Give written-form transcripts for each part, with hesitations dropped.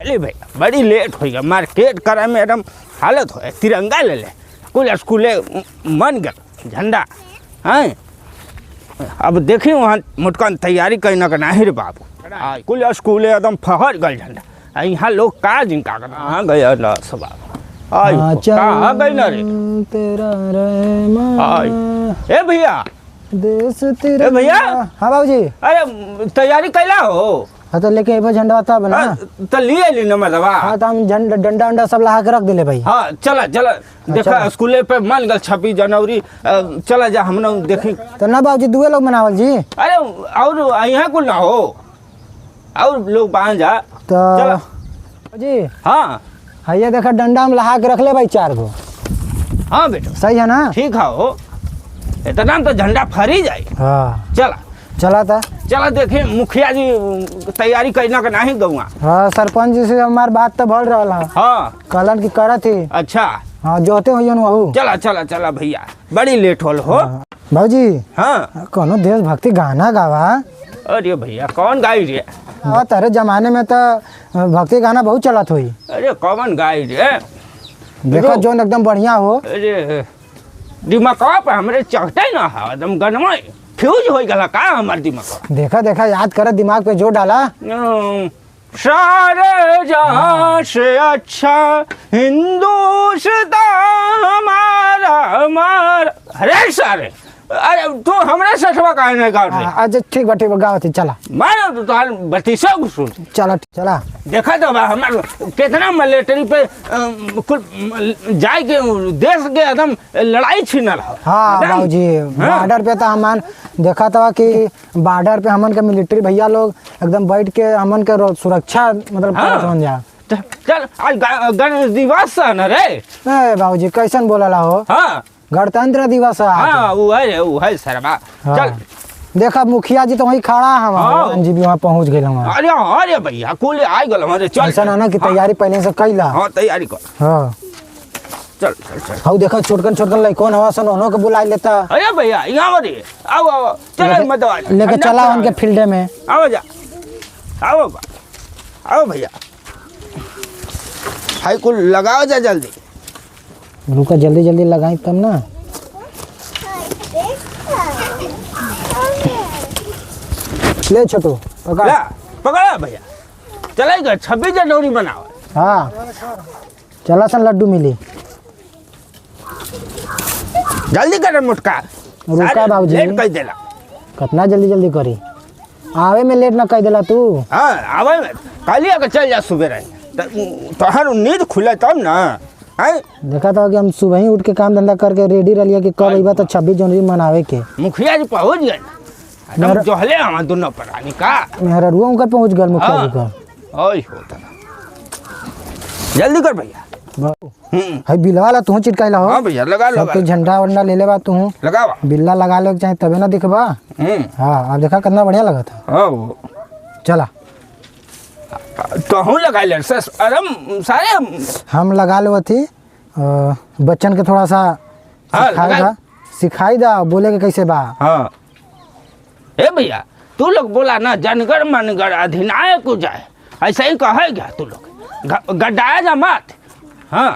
चलिए भैया बड़ी लेट हो गया मार्केट करे में एकदम हालत हो तिरंगा ले कुल स्कूले मन गया झंडा हैं अब देखी वहाँ मुटकन तैयारी करना का नहीं रे बाबू कुल स्कूले एकदम फहर गल झंडा यहाँ लोग का जिनका कहाँ गया ना सब कहाँ गई ना रे ए भैया देश तेरे भैया। हाँ बाबूजी। अरे तैयारी कैला हो? हाँ तो लेके एबो झंडा आता बना तो लिए ली नंबर दवा। हाँ तो हम झंडा डंडा उंडा सब लगा के रख दिले भाई। हाँ चला चला देखा स्कूले पे मान गल 26 जनवरी चला जा हम लोग देखी तो ना बाबूजी दुए लोग मनावल जी। अरे और यहाँ कुल ना हो और लोग बाहर जा तो जी। हाँ हाँ ये देखा डंडा हम लगा के रख ले भाई 4 गो। हाँ बेटा सही है ना? ठीक है हो इतना तो झंडा फरी जाए। हाँ चला चला था चला देखे मुखिया जी तैयारी करना का नहीं गौआ। हाँ सरपंच जी से हमारी बात तो बढ़ रहा है। हाँ कलन की करा थी। अच्छा हाँ जोते हुई वहू। चला चला चला भैया बड़ी लेट होल हो। भाजी हाँ कोनो देशभक्ति गाना गावा। अरे भैया कौन गाई रे? हाँ तेरे जमाने में तो भक्ति गाना बहुत चलत हुई। अरे कौन गाई रे? देखो जो एकदम बढ़िया हो। अरे दिमागवा पे हमरे चढ़ते ना है एकदम गनमा फ्यूज हो गया का हमार दिमाग। देखा देखा याद कर दिमाग पे जोर डाला। सारे जहां से अच्छा हिंदुस्तान हमारा हमारा। अरे सारे अरे तू हमरा ससवा काहे नहीं गाँव रे? अच्छा ठीक बा गाँव थी चला मारो तो तुहार बत्तीसों को सुन। चला चला देखा तो बा हमार कितना मिलिट्री पे कुल जाए के देश के एकदम लड़ाई छीनल। हाँ बाबूजी बॉर्डर पे तो हमन देखा था कि बॉर्डर पे हमन के मिलिट्री भैया लोग एकदम बैठ के हमन के सुरक्षा मतलब करत जा। चल आज गणेश दिवस है ना रे? बाबूजी कैसन बोला हो? हाँ गणतंत्र दिवस है। हाँ वो है सरवा। चल देखा मुखिया जी तो वही खड़ा हम जी भी वहाँ पहुँच गए। अरे अरे भैया कुल आ गल हमारे। चल ऐसा ना की तैयारी पहले से कैला। हाँ तैयारी कर। हाँ चल चल चल हाँ देखा छोटकन लइकन हवा सन उन्हों के बुला लेता। अरे भैया यहाँ रे आओ आओ चल मत लेके चला उनके फील्ड में। आओ जा आओ आओ भैया हाई कुल लगाओ जा जल्दी। रुका जल्दी जल्दी लगाई तब ना। ले छोटू पकड़ पकड़ा भैया चलेगा 26 जनवरी मनाओ। हाँ चला सन लड्डू मिली जल्दी कर मुटका। रुका बाबूजी लेट कर देला कितना जल्दी जल्दी करी आवे में लेट ना कर देला तू। हाँ आवे में कालिया के चल जा सुबह तोहर नींद खुले तब ना। देखा था कि हम सुबह ही उठ के काम धंधा करके रेडी रहिए कि कब अइबा तो 26 जनवरी मनावे के। मुखिया जी पहुंच गए एकदम जोहले हम दोनों प्राणी का मेहररुआ उनका पहुंच गए मुखिया जी का। ओए होता जल्दी कर भैया। हाय बिल्ला वाला तू चिटकाइला हो। हां भैया लगा लो सब झंडा वंडा ले लेबा तू लगावा बिल्ला लगा ले चाहे तबे ना दिखबा। हां अब देखा कितना बढ़िया लगा था। हां वो चला तो हम लगा ले अरे सारे हम लगा ले थी बच्चन के थोड़ा सा सिखाई दा बोले के कैसे बा। हाँ ए भैया तू लोग बोला ना जनगण मनगण अधिनायक को जाए ऐसा ही कहेगा तू लोग गड्ढाया जा मत। हाँ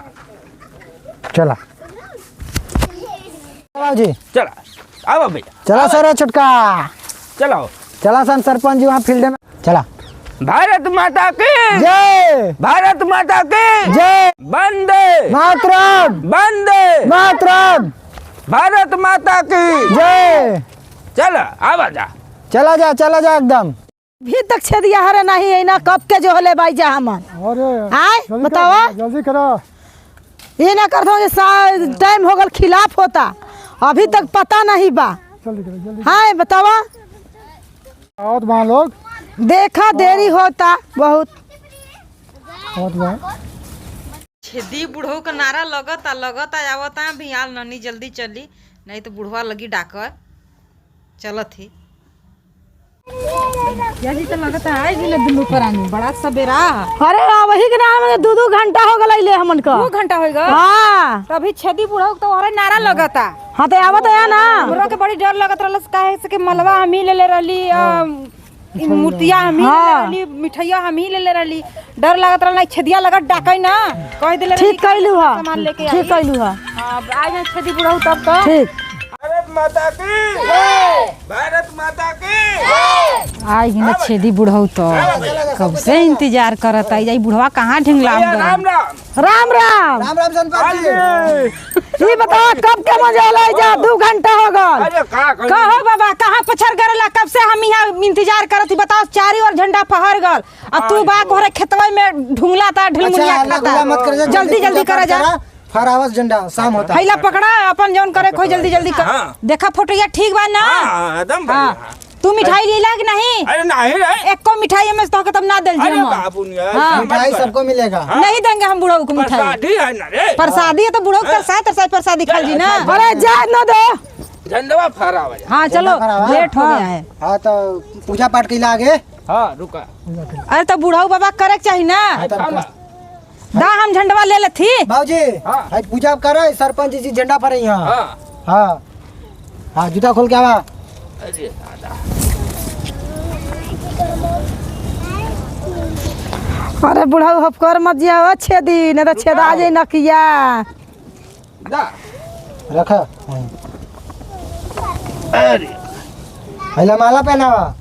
चला जी चला आओ भैया चला सर छुटका चलो चला सन सरपंच जी वहाँ फील्ड में चला। भारत माता की जय भारत माता की जय वंदे मातरम वंदे मातरम भारत माता की जय। चल आवा जा चला जा एकदम भी तक छेदिया हरे नहीं है ना कब के जो हले भाई जा हमन। अरे आए बतावा जल्दी करो ये ना कर दो टाइम हो गल खिलाफ होता अभी तक पता नहीं बा। हाँ बतावा बहुत वहाँ लोग देखा देरी होता बहुत छेदी बुढ़ऊ का नारा लगता आवता बिहाल ननी जल्दी चली नहीं तो बुढ़वा लगी डाकर चलत ही यही तो लगता है जिले दुनू प्राणी बड़ा सवेरा। अरे वही के नाम में 2 घंटा हो गल ले हमन का 2 घंटा हो गया। हाँ तभी छेदी बुढ़ऊ तो और नारा लगता। हाँ तो आवत है ना हमरो के बड़ी डर लगत रहलस काहे से कि मलवा हम ही ले रहली मूर्तिया हम ही ले रहली, मिठाइया हम ही ले रहली। डर लागत रहला छेदिया लगत डाकै ना, कह देले ठीक कैलू हा, सामान लेके ठीक कैलू हा। अब आज मैं छेदी बुढ़ऊ तब तो ठीक भारत माता की जय, भारत माता की जय। आई ना छेदी बुढ़ऊ तो कब से इंतजार करत आई। जाई बुढ़वा कहाँ ढिंगलाम राम राम राम राम राम राम संपत जी। ये बताओ कब के मजा ले जा 2 घंटा हो गल। अरे का कहो बाबा कहाँ पछर करला, कब से हम यहाँ इंतजार करत ही। बताओ चारी और झंडा फहर गल और तू बा घरे खेतवा में ढुंगला था ढिलमुलिया खाता। मत कर, जल्दी जल्दी करा जा। फरावस झंडा शाम होता। पहला पकड़ा अपन जौन करे कोई जल्दी जल्दी कर। हाँ। देखा फोटोया ठीक बा ना? हाँ, एकदम हाँ। बढ़िया। तू मिठाई ले ला कि नहीं? अरे नहीं रे, एक को मिठाई में तो तब ना दल अरे जी बाबू यार, हाँ। मिठाई सबको मिलेगा। नहीं देंगे हम बुढ़ऊ को मिठाई। प्रसादी है ना रे, प्रसादी है तो बुढ़ऊ का साथ प्रसादी खा जी ना। अरे जा न दो। झंडवा फहरा हुआ है। हाँ चलो लेट हो गया है। हाँ तो पूजा पाठ के लिए आगे। हाँ रुका, अरे तो बुढ़ऊ बाबा करे के चाहिए ना। दा हम झंडवा ले लेथी। बाबूजी हाँ। आज पूजा करे, सरपंच जी झंडा पर यहाँ। हाँ हाँ हाँ जूता खोल के आवा। अरे दादा, अरे बुढ़ऊ हफकर मत जिया छेदी नहीं तो छेदा आ जाए नकिया। दा रखा। अरे पहला माला पहनावा।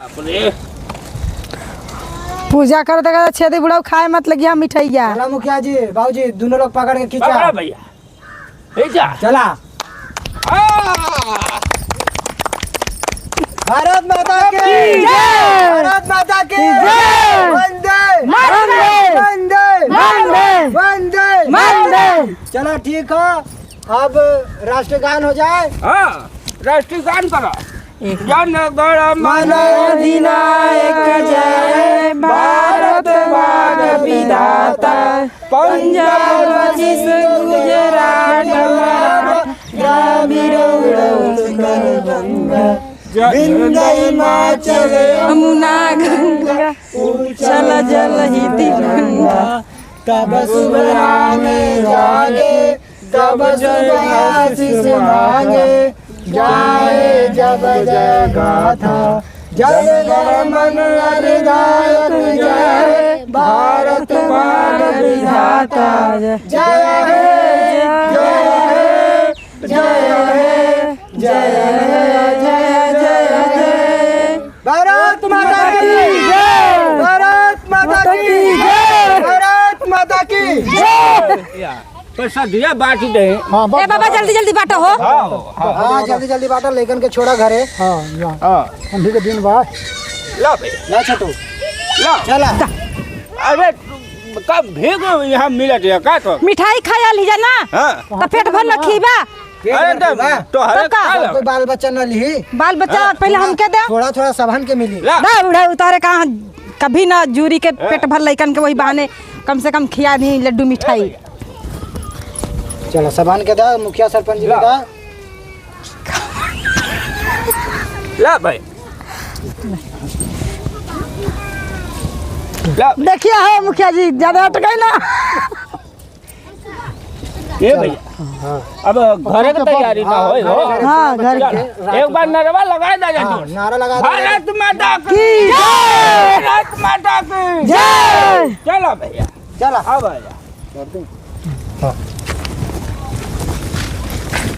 अपने पूजा करे तो छेदी बुढ़ऊ खाए मत लगिया मिठाइया। चला मुखिया जी, बाबूजी दोनों लोग पकड़ के पकड़ा खींचा। भैया, ले जा। चला। भारत माता की जय। भारत माता की जय। वंदे वंदे। वंदे वंदे। वंदे वंदे। चलो ठीक है, अब राष्ट्रगान हो जाए। हाँ राष्ट्रीय गान करो। जन गण मन अधिनायक जय, भारत भाग विधाता, पंजाब पच्चीस गुजरात द्राविड़ विंध्य हिमाचल यमुना गंगा उच्छल जल ही तिरंगा। तब शुभ में जागे, तब शुभ आशीष मांगे, जाए जब जय गाथा, जय जय मन अधिनायक जय, भारत भाग विधाता। जय हे जय हे जय हे जय हे जय जय जय। भारत माता की जय, भारत माता की जय, भारत माता की जय। पैसा दिया बांट दे। ए बाबा जल्दी जल्दी बांटो हो। हाँ जल्दी जल्दी बाटा, लेकिन के छोड़ा घरे। हाँ ठंडी के दिन बाद ला भैया, ला छोटू ला। चला। अरे कब भीग यहाँ मिलत है का तो? मिठाई खाया लीजा ना हाँ तो पेट भर न खीबा। अरे तो हरे तो का? खा लो। कोई बाल बच्चा न ली, बाल बच्चा पहले हमके दे। थोड़ा थोड़ा सबहन के मिली। ला ना उड़ा उतारे कहाँ कभी ना जूरी के पेट भर लइकन के वही बहाने कम से कम खिया दी लड्डू मिठाई। चलो सबहन के दा, मुखिया सरपंच जी के दा। ला भाई, ला देखिए हो मुखिया जी ज्यादा अटकाई ना। ये भैया, अब घरे की तैयारी ना हो। हाँ घर चल, के एक बार नरवा लगा दे जा। हाँ, नारा लगा दो। भारत माता की की जय। भारत माता की जय। चलो भैया, चला। अब आ जा। हाँ